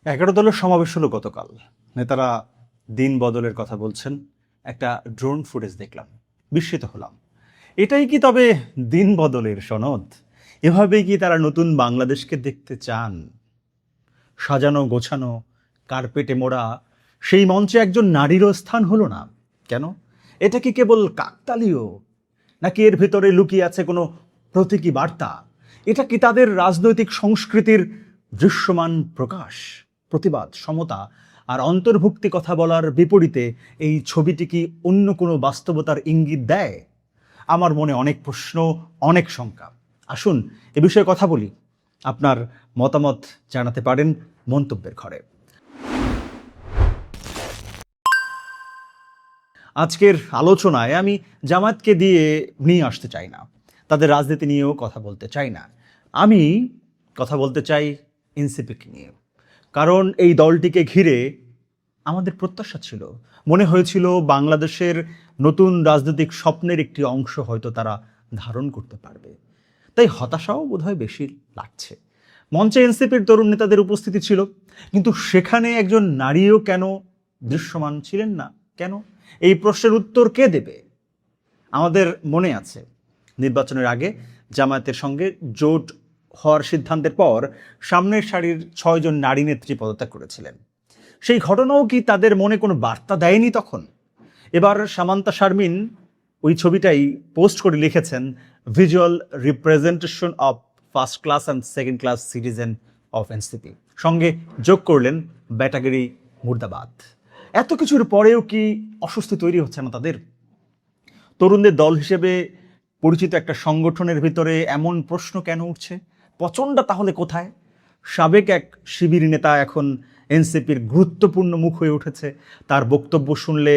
11 দলের সমাবেশ হলো গতকাল। নেতারা দিন বদলের কথা বলছেন। একটা ড্রোন ফুটেজ দেখলাম, বিস্মিত হলাম। এটাই কি তবে দিন বদলের সনদ? এভাবেই কি তারা নতুন বাংলাদেশকে দেখতে চান? সাজানো গোছানো, কার্পেটে মোড়া সেই মঞ্চে একজন নারীরও স্থান হলো না কেন? এটা কি কেবল কাকতালীয়, নাকি এর ভেতরে লুকিয়ে আছে কোনো প্রতীকী বার্তা? এটা কি তাদের রাজনৈতিক সংস্কৃতির দৃশ্যমান প্রকাশ? প্রতিবাদ, সমতা আর অন্তর্ভুক্তি কথা বলার বিপরীতে এই ছবিটি কি অন্য কোনো বাস্তবতার ইঙ্গিত দেয়? আমার মনে অনেক প্রশ্ন, অনেক শঙ্কা। আসুন এ বিষয়ে কথা বলি। আপনার মতামত জানাতে পারেন মন্তব্যের ঘরে। আজকের আলোচনায় আমি জামায়াতকে নিয়ে আসতে চাই না, তাদের রাজনীতি নিয়েও কথা বলতে চাই না। আমি কথা বলতে চাই এনসিপিকে নিয়ে। কারণ এই দলটিকে ঘিরে আমাদের প্রত্যাশা ছিল, মনে হয়েছিল বাংলাদেশের নতুন রাজনৈতিক স্বপ্নের একটি অংশ হয়তো তারা ধারণ করতে পারবে। তাই হতাশাও বোধহয় বেশি লাগছে। মঞ্চে এনসিপির তরুণ নেতাদের উপস্থিতি ছিল, কিন্তু সেখানে একজন নারীও কেন দৃশ্যমান ছিলেন না? কেন? এই প্রশ্নের উত্তর কে দেবে? আমাদের মনে আছে নির্বাচনের আগে জামায়াতের সঙ্গে জোট হওয়ার সিদ্ধান্তের পর সামনের সারির 6 জন নারী নেত্রী পদত্যাগ করেছিলেন। সেই ঘটনাও কি তাদের মনে কোনো বার্তা দেয়নি তখন? এবার সামান্তা শারমিন ওই ছবিটাই পোস্ট করে লিখেছেন, visual representation of first class and second class citizen of NCP. সঙ্গে যোগ করলেন ব্যাটাগিরি মুর্দাবাদ। এত কিছুর পরেও কি অস্বস্তি তৈরি হচ্ছে না তাদের? তরুণদের দল হিসেবে পরিচিত একটা সংগঠনের ভিতরে এমন প্রশ্ন কেন উঠছে? পচনটা তাহলে কোথায়? সাবেক এক শিবির নেতা এখন এনসিপির গুরুত্বপূর্ণ মুখ হয়ে উঠেছে। তার বক্তব্য শুনলে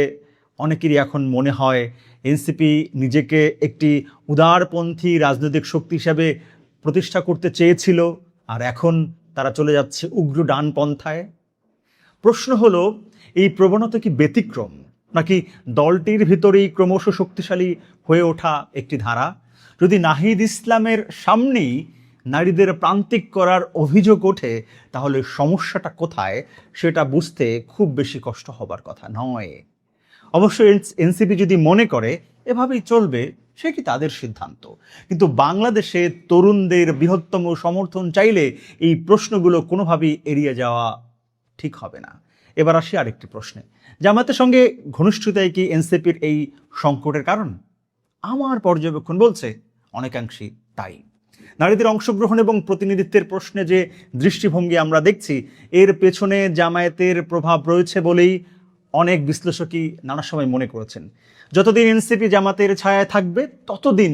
অনেকেরই এখন মনে হয় এনসিপি নিজেকে একটি উদারপন্থী রাজনৈতিক শক্তি হিসাবে প্রতিষ্ঠা করতে চেয়েছিল, আর এখন তারা চলে যাচ্ছে উগ্র ডানপন্থায়। প্রশ্ন হলো, এই প্রবণতা কি ব্যতিক্রম, নাকি দলটির ভিতরেই ক্রমশ শক্তিশালী হয়ে ওঠা একটি ধারা? যদি নাহিদ ইসলামের সামনেই নারীদের প্রান্তিক করার অভিযোগ ওঠে, তাহলে সমস্যাটা কোথায় সেটা বুঝতে খুব বেশি কষ্ট হবার কথা নয়। অবশ্য এনসিপি যদি মনে করে এভাবেই চলবে, সেটি তাদের সিদ্ধান্ত। কিন্তু বাংলাদেশে তরুণদের বৃহত্তম সমর্থন চাইলে এই প্রশ্নগুলো কোনোভাবেই এড়িয়ে যাওয়া ঠিক হবে না। এবার আসি আরেকটি প্রশ্নে, জামায়াতের সঙ্গে ঘনিষ্ঠতাই কি এনসিপির এই সংকটের কারণ? আমার পর্যবেক্ষণ বলছে অনেকাংশেই তাই। নারীদের অংশগ্রহণ এবং প্রতিনিধিত্বের প্রশ্নে যে দৃষ্টিভঙ্গি আমরা দেখছি, এর পেছনে জামায়াতের প্রভাব রয়েছে বলেই অনেক বিশ্লেষকই নানা সময় মনে করেছেন। যতদিন এনসিপি জামাতের ছায়ায় থাকবে, ততদিন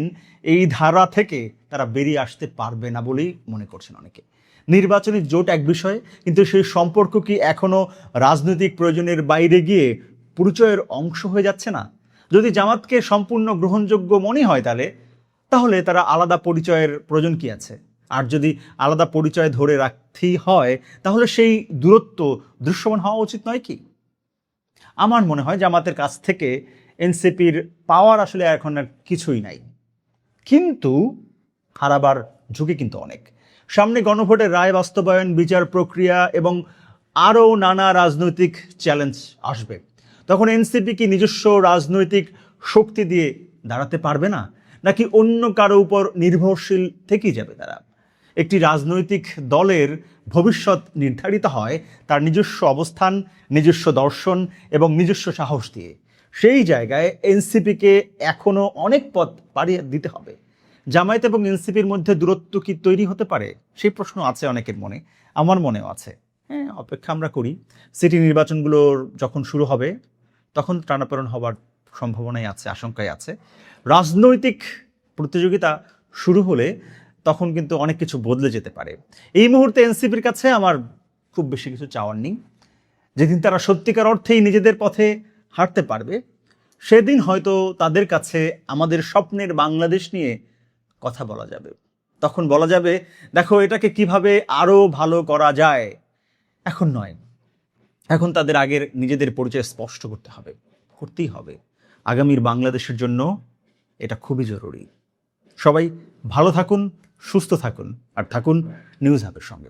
এই ধারা থেকে তারা বেরিয়ে আসতে পারবে না বলেই মনে করছেন অনেকে। নির্বাচনী জোট এক বিষয়, কিন্তু সেই সম্পর্ক কি এখনো রাজনৈতিক প্রয়োজনের বাইরে গিয়ে পরিচয়ের অংশ হয়ে যাচ্ছে না? যদি জামাতকে সম্পূর্ণ গ্রহণযোগ্য মনে হয়, তাহলে তারা আলাদা পরিচয়ের প্রয়োজন কি আছে? আর যদি আলাদা পরিচয় ধরে রাখতেই হয়, তাহলে সেই দূরত্ব দৃশ্যমান হওয়া উচিত নয় কি? আমার মনে হয় জামাতের কাছ থেকে এনসিপির পাওয়ার আসলে এখন আর কিছুই নাই, কিন্তু হারাবার ঝুঁকি কিন্তু অনেক। সামনে গণভোটের রায় বাস্তবায়ন, বিচার প্রক্রিয়া এবং আরও নানা রাজনৈতিক চ্যালেঞ্জ আসবে। তখন এনসিপি কি নিজস্ব রাজনৈতিক শক্তি দিয়ে দাঁড়াতে পারবে না, নাকি অন্য কারো উপর নির্ভরশীল থেকেই যাবে তারা? একটি রাজনৈতিক দলের ভবিষ্যৎ নির্ধারিত হয় তার নিজস্ব অবস্থান, নিজস্ব দর্শন এবং নিজস্ব সাহস দিয়ে। সেই জায়গায় এনসিপিকে এখনও অনেক পথ পাড়িয়ে দিতে হবে। জামায়াত এবং এনসিপির মধ্যে দূরত্ব কি তৈরি হতে পারে? সেই প্রশ্ন আছে অনেকের মনে, আমার মনেও আছে। হ্যাঁ, অপেক্ষা আমরা করি। সিটি নির্বাচনগুলোর যখন শুরু হবে, তখন টানাপোড়েন হবার সম্ভাবনাই আছে, আশঙ্কাই আছে। রাজনৈতিক প্রতিযোগিতা শুরু হলে তখন কিন্তু অনেক কিছু বদলে যেতে পারে। এই মুহূর্তে এনসিপির কাছে আমার খুব বেশি কিছু চাওয়ার নেই। যেদিন তারা সত্যিকার অর্থেই নিজেদের পথে হাঁটতে পারবে, সেদিন হয়তো তাদের কাছে আমাদের স্বপ্নের বাংলাদেশ নিয়ে কথা বলা যাবে। তখন বলা যাবে, দেখো এটাকে কিভাবে আরও ভালো করা যায়। এখন নয়। এখন তাদের আগের নিজেদের পরিচয় স্পষ্ট করতেই হবে। আগামীর বাংলাদেশের জন্য এটা খুবই জরুরি। সবাই ভালো থাকুন, সুস্থ থাকুন, আর থাকুন নিউজ হাবের সঙ্গে।